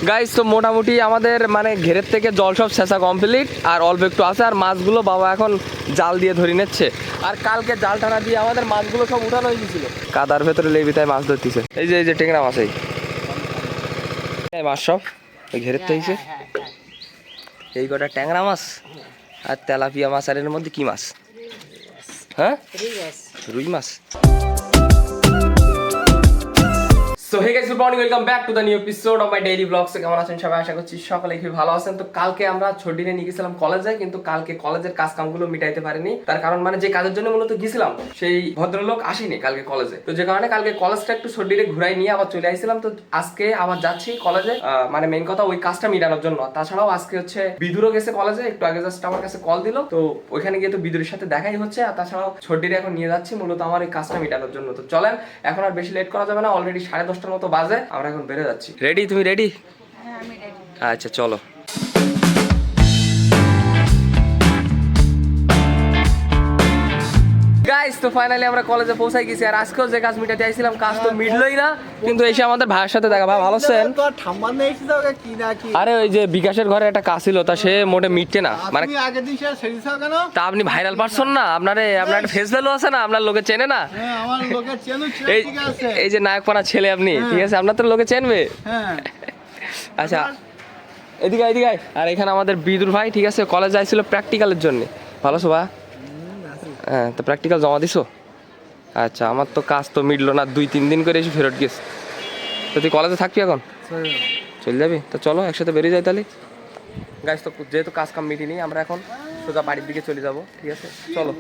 Guys তো মোটামুটি আমাদের মানে ঘেরের থেকে জল সব ছেঁচা কমপ্লিট, আর অল্প একটু আছে। আর মাছগুলো বাবা এখন জাল দিয়ে ধরে নিচ্ছে। আর কালকে জাল টানা দিয়ে আমাদের মাছগুলো সব উঠানো হয়ে গেছিল, কাদার ভেতরে লেবিতায় মাছ ধরতেছে। এই যে টেংরা মাছ, এই মাছ সব ওই ঘেরের থেকে এই কটা ট্যাংরা মাছ আর তেলাপিয়া মাছ। আর এর মধ্যে কি মাছ? হ্যাঁ, রুই মাছ। So hey guys, good morning, welcome back to the new episode of my daily blogs. কেমন আছেন সবাই? আশা করছি সকলে খুব ভালো আছেন। তো কালকে আমরা ছুটিতে নিয়ে গেছিলাম কলেজে, কিন্তু কালকে কলেজের কাজ কামগুলো মিটাইতে পারিনি। তার কারণ মানে যে কাজের জন্য মূলত গেছিলাম সেই ভদ্রলোক আসেনি কালকে কলেজে। তো যে কারণে কালকে কলেজটা একটু ছুটিতে ঘুরাই নিয়ে আবার চলে আসছিলাম। তো আজকে আবার যাচ্ছি কলেজে, মানে মেইন কথা ওই কাজটা মিটানোর জন্য। তাছাড়াও আজকে হচ্ছে বিদুরও গেছে কলেজে, একটু আগে জাস্ট আমার কাছে কল দিল। তো ওইখানে গিয়ে তো বিদুরের সাথে দেখাই হচ্ছে। আর তাছাড়াও ছুটিতে এখন নিয়ে যাচ্ছি মূলত আমার এই কাজটা মিটানোর জন্য। তো চলেন, এখন আর বেশি লেট করা যাবে না, অলরেডি 10:30টার মতো বাজে। আমরা এখন বেরো যাচ্ছি। রেডি? তুমি রেডি? হ্যাঁ, আমি রেডি। আচ্ছা চলো। গাইস তো ফাইনালি আমরা কলেজে পৌঁছাই গেছি। আর আজকেও যে কাজ মিটাতে আইছিলাম কাজ তো মিটলই না, কিন্তু এসে আমাদের ভাইয়ের সাথে দেখা। ভাই ভালো আছেন? আরে ওই যে বিকাশের ঘরে একটা কাজ ছিল, তা সে মোটে মিটছে না। মানে তা আপনি ভাইরাল পারসন না, আপনার একটা ফেস ভ্যালু আছে না, আপনার লোকে চেনে না। এই যে নায়কপানা ছেলে আপনি, ঠিক আছে, আপনার তো লোকে চেনবে। আচ্ছা এদিকে এদিকে আয়। আর এখানে আমাদের বিদুর ভাই, ঠিক আছে, কলেজে আইছিল প্র্যাকটিক্যালের জন্য। ভালো আছো ভাই? হ্যাঁ, তো প্র্যাকটিক্যাল জমা দিছো? আচ্ছা, আমার তো কাজ তো মিটলো না, 2-3 দিন করে এসে ফেরত গেছ। তো তুই কলেজে থাকবি এখন? চলে যাবি? তো চলো একসাথে বেরিয়ে যাই তাহলে। গাইস তো যেহেতু কাজ কাম মিটিনি, আমরা এখন সোজা বাড়ির দিকে চলে যাবো, ঠিক আছে, চলো।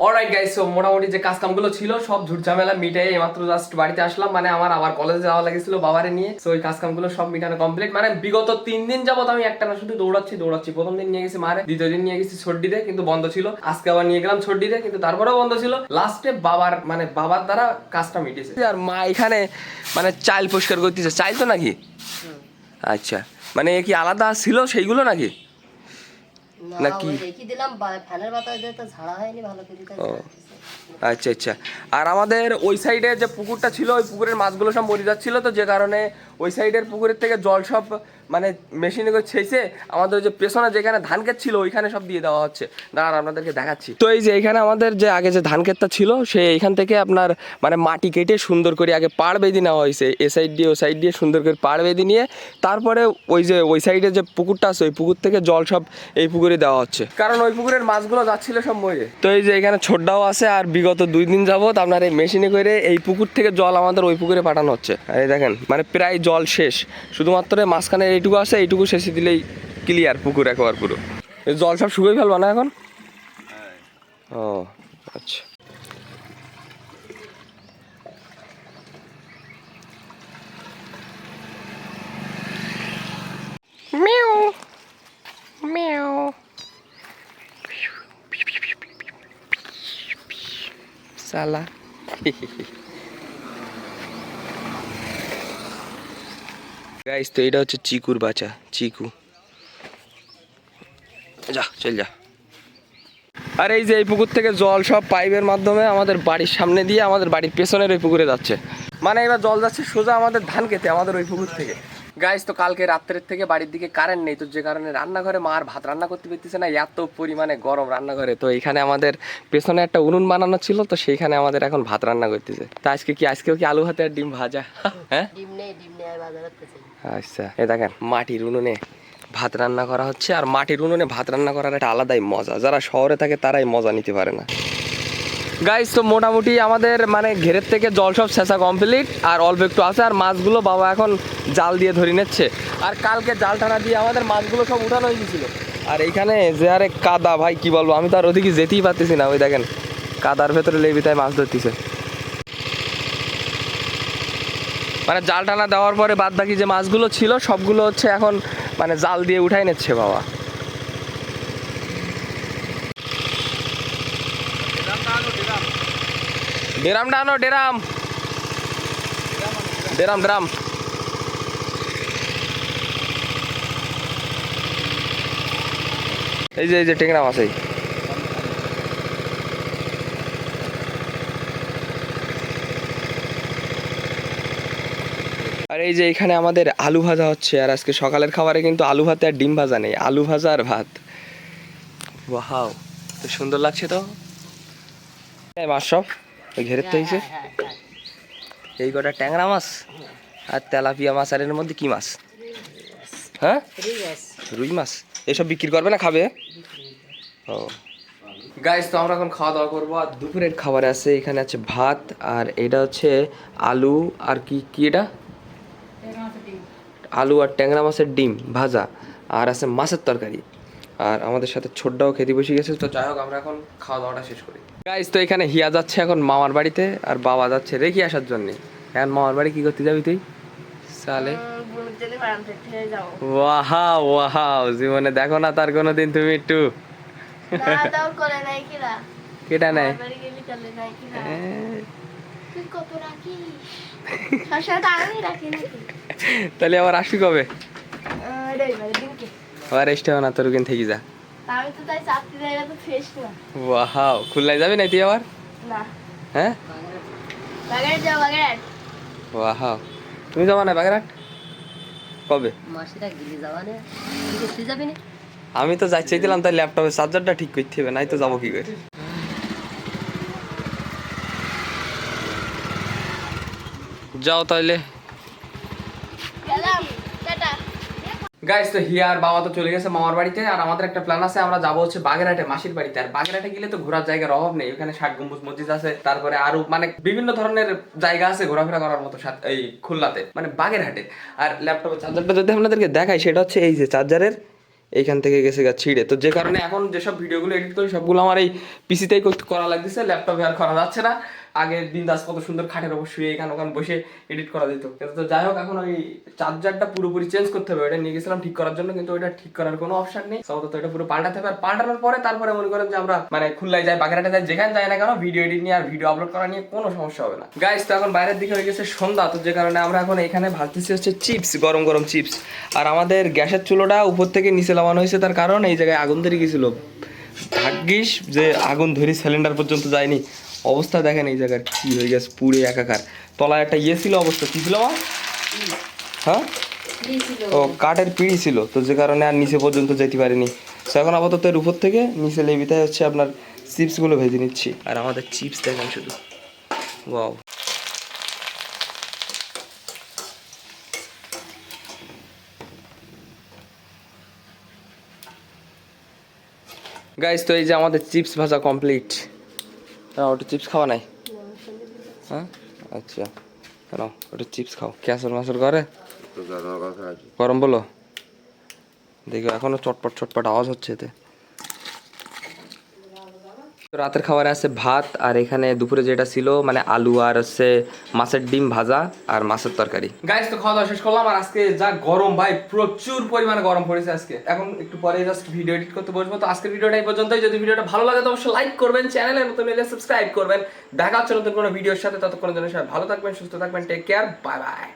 অলরাইট গাইস, সো মোটামুটি যে কাজ কামগুলো ছিল সব ঝুটঝামেলা মিটাই এইমাত্র জাস্ট বাড়িতে আসলাম। মানে আমার আবার কলেজে যাওয়া লাগছিল বাবারে নিয়ে। সো ওই কাজ কামগুলো সব মিটানো কমপ্লিট। মানে বিগত 3 দিন যাবত আমি একটা না শুধু দৌড়াচ্ছি। প্রথম দিন নিয়ে গেছি মারে, দ্বিতীয় দিন নিয়ে গেছি ছড্ডিতে, কিন্তু বন্ধ ছিল। আজকে আবার নিয়ে গেলাম ছড্ডিতে, কিন্তু তারপরেও বন্ধ ছিল। লাস্টে বাবার দ্বারা কাজটা মিটেছে। আর মা এখানে মানে চাইল পরিষ্কার করতেছে। চাইল তো নাকি? আচ্ছা, মানে কি আলাদা ছিল সেইগুলো নাকি? নাকি আচ্ছা আচ্ছা। আর আমাদের ওই সাইডে যে পুকুরটা ছিল, ওই পুকুরের মাছগুলো সব মরে যাচ্ছিল। তো যে কারণে ওই সাইডের পুকুরের থেকে জল সব মানে মেশিনে করে ছেঁচে আমাদের যে পেছনে যেখানে ধান ক্ষেত ছিল ওইখানে সব দিয়ে দেওয়া হচ্ছে। দাঁড়ান আপনাদেরকে দেখাচ্ছি। তো এই যে এখানে আমাদের যে আগে যে ধান ক্ষেতটা ছিল, সে এইখান থেকে আপনার মানে মাটি কেটে সুন্দর করে আগে পাড় বেঁধে নেওয়া হয়েছে। এ সাইড দিয়ে ও সাইড দিয়ে সুন্দর করে পাড় বেঁধে নিয়ে তারপরে ওই সাইডে যে পুকুরটা আছে, ওই পুকুর থেকে জল সব এই পুকুরে দেওয়া হচ্ছে, কারণ ওই পুকুরের মাছগুলো যাচ্ছিল সব মরে। তো এই যে এখানে ছোটটাও আছে। আর বিগত 2 দিন যাবত আপনার এই মেশিনে করে এই পুকুর থেকে জল আমাদের ওই পুকুরে পাঠানো হচ্ছে। আর এই দেখেন মানে প্রায় জল শেষ, শুধুমাত্র মাঝখানে এইটুকু আছে, এইটুকু শেষে দিলেই ক্লিয়ার পুকুর একবার পুরো। এই জল সব শুকিয়ে ফেলবা না এখন? ও আচ্ছা। Miao Miao. সালা গাইস, তো এটা হচ্ছে চিকুর বাচ্চা, চিকু। যা চল যা। আর এই যে এই পুকুর থেকে জল সব পাইপের মাধ্যমে আমাদের বাড়ির সামনে দিয়ে আমাদের বাড়ির পেছনের ওই পুকুরে যাচ্ছে। মানে এবার জল যাচ্ছে সোজা আমাদের ধান খেতে, আমাদের ওই পুকুর থেকে। গাইস তো কালকে রাত্রের থেকে বাড়ির দিকে কারেন্ট নেই, তো যে কারণে রান্নাঘরে মা আর ভাত রান্না করতে পারতেছে না, এত পরিমাণে গরম রান্নাঘরে। তো এইখানে আমাদের পেছনে একটা উনুন বানানো ছিল, তো সেইখানে আমাদের এখন ভাত রান্না করতেছে। তো আজকেও কি আলু ভাতে আর ডিম ভাজা? হ্যাঁ আচ্ছা, এ দেখেন মাটির উনুনে ভাত রান্না করা হচ্ছে। আর মাটির উনুনে ভাত রান্না করার একটা আলাদাই মজা, যারা শহরে থাকে তারাই মজা নিতে পারে না। গাইস তো মোটামুটি আমাদের মানে ঘেরের থেকে জল সব ছেঁচা কমপ্লিট, আর অল্প একটু আছে। আর মাছগুলো বাবা এখন জাল দিয়ে ধরে নিচ্ছে। আর কালকে জাল টানা দিয়ে আমাদের মাছগুলো সব উঠানো হয়ে গেছিল। আর এইখানে যে আরে কাদা, ভাই কি বলবো, আমি তো আর ওদিকে যেতেই পারতেছি না। ওই দেখেন কাদার ভেতরে লেবিতায় মাছ ধরতেছে। মানে জাল টানা দেওয়ার পরে বাদ বাকি যে মাছগুলো ছিল সবগুলো হচ্ছে এখন মানে জাল দিয়ে উঠাই নিচ্ছে বাবা। ডেরাম ডানো, ডেরাম ডেরাম ড্রাম। এই যে টেংরা মাছ। এই আর এই যে এখানে আমাদের আলু ভাজা হচ্ছে, আর আজকে সকালের খাবারে কিন্তু আলু ভাতে আর ডিম ভাজা নেই, আলু ভাজা আর ভাত। ওয়াও, তো সুন্দর লাগছে তো। এই মাছ সব ওই ঘেরের তো হয়েছে, এই কটা ট্যাংরা মাছ আর তেলাপিয়া মাছ, আর এর মধ্যে কি মাছ? হ্যাঁ, রুই মাছ। এসব বিক্রি করবে না, খাবে? ও গাইস, তো আমরা এখন খাওয়া দাওয়া করবো। আর দুপুরের খাবারে আছে, এখানে আছে ভাত, আর এটা হচ্ছে আলু আর কি কি এটা আলু আর ট্যাংরা মাছের ডিম ভাজা, আর আছে মাছের তরকারি। আর আমাদের সাথে ছোটটাও খেতে বসে গেছে। তো যাই হোক, আমরা এখন খাওয়া দাওয়াটা শেষ করি। গাইস, তো এখানে হিয়া যাচ্ছে এখন মামার বাড়িতে, আর বাবা যাচ্ছে রেখে আসার জন্য। এখন মামার বাড়ি কি করতে যাবি তুই? সালে ওয়াহাও ওয়াহাও, জীবনে দেখো না তার কোনোদিন তুমি একটু কেটা নেয়। তাহলে আবার আসবি কবে? আবার এসতে হবে না, তোর ওখান থেকে যা। ওয়াহাও, খুলনায় যাবি না তুই আবার? হ্যাঁ, ওয়াহাও, তুমি যাবা না বাগেরহাট কবে? আমি তো যাই চাইছিলাম, তাই ল্যাপটপের চার্জারটা ঠিক করতে হবে, নাই তো যাবো কি করে। যাও তাহলে। গাইস, তো হিয়া আর বাবা তো চলে গেছে মামার বাড়িতে, আর আমাদের একটা প্ল্যান আছে, আমরা যাবো হচ্ছে বাগেরহাটে মাসির বাড়িতে। আর বাগেরহাটে গেলে তো ঘোরার জায়গার অভাব নেই, ওখানে 60 গম্বুজ মসজিদ আছে, তারপরে আরো মানে বিভিন্ন ধরনের জায়গা আছে ঘোরাফেরা করার মতো এই খুলনাতে, মানে বাগেরহাটে। আর ল্যাপটপের চার্জারটা যদি আপনাদেরকে দেখাই, সেটা হচ্ছে এই যে চার্জারের এইখান থেকে গেছে গা ছিঁড়ে। তো যে কারণে এখন যেসব ভিডিওগুলো এডিট করি সবগুলো আমার এই পিসিতেই করা লাগতেছে, ল্যাপটপে আর করা যাচ্ছে না। আগে বিন্দাস কত সুন্দর খাটের অবশ্যই শুয়ে এখানে ওখানে বসে এডিট করা যেত। তো যাই হোক, এখন ওই চার্জারটা পুরোপুরি চেঞ্জ করতে হবে। ওটা নিয়ে গেছিলাম ঠিক করার জন্য, কিন্তু ওইটা ঠিক করার কোনো অপশন নেই। তো এটা পুরো পাল্টাতে হবে। আর পাল্টানোর পরে তারপরে মনে করেন যে আমরা মানে খুলনায় যাই, বাগেরহাটে যাই, যেখানে যাই না কেন, ভিডিও এডিট নিয়ে আর ভিডিও আপলোড করা নিয়ে কোনো সমস্যা হবে না। গাইস, তো এখন বাইরের দিকে হয়ে গেছে সন্ধ্যা, তো যে কারণে আমরা এখন এখানে ভাজতেছি হচ্ছে চিপস, গরম গরম চিপস। আর আমাদের গ্যাসের চুলোটা উপর থেকে নিচে লাগানো হয়েছে, তার কারণ এই জায়গায় আগুন ধরে গেছিল। ভাগ্যিস যে আগুন ধরি সিলিন্ডার পর্যন্ত যায়নি। অবস্থা দেখেন এই জায়গার কি হয়ে গেছে, পুড়ে একাকার। তলায় একটা ইয়ে ছিল, অবস্থা কি ছিল আমার? হ্যাঁ, ও কাঠের পিঁড়ি ছিল, তো যে কারণে আর নিচে পর্যন্ত যেতে পারিনি। তো এখন আপাতত এর উপর থেকে নিচে লেবিতে হচ্ছে আপনার চিপসগুলো ভেজে নিচ্ছি। আর আমাদের চিপস দেখেন শুধু, ওয়াও। গাইস, তো এই যে আমাদের চিপস ভাজা কমপ্লিট। ওটা চিপস খাওয়া নাই? হ্যাঁ, আচ্ছা, কেন ওটা চিপস খাও? ক্যাসর মাসর করে গরম বলো, দেখো এখনো চটপট চটপট আওয়াজ হচ্ছে এতে। রাতের খাবারে আছে ভাত, আর এখানে দুপুরে যেটা ছিল মানে আলু আর হচ্ছে মাছের ডিম ভাজা আর মাছের তরকারি। গাইস, তো খাওয়া দাওয়া শেষ করলাম। আর আজকে যা গরম ভাই, প্রচুর পরিমাণে গরম পড়েছে আজকে। এখন একটু পরে জাস্ট ভিডিও এডিট করতে বসবো। তো আজকের ভিডিওটা এই পর্যন্তই। যদি ভিডিওটা ভালো লাগে তো অবশ্যই লাইক করবেন, চ্যানেলের নতুন হলে সাবস্ক্রাইব করবেন। দেখা হচ্ছে নতুন কোনো ভিডিওর সাথে। ততক্ষণের জন্য সবাই ভালো থাকবেন, সুস্থ থাকবেন, টেক কেয়ার, বাই বাই।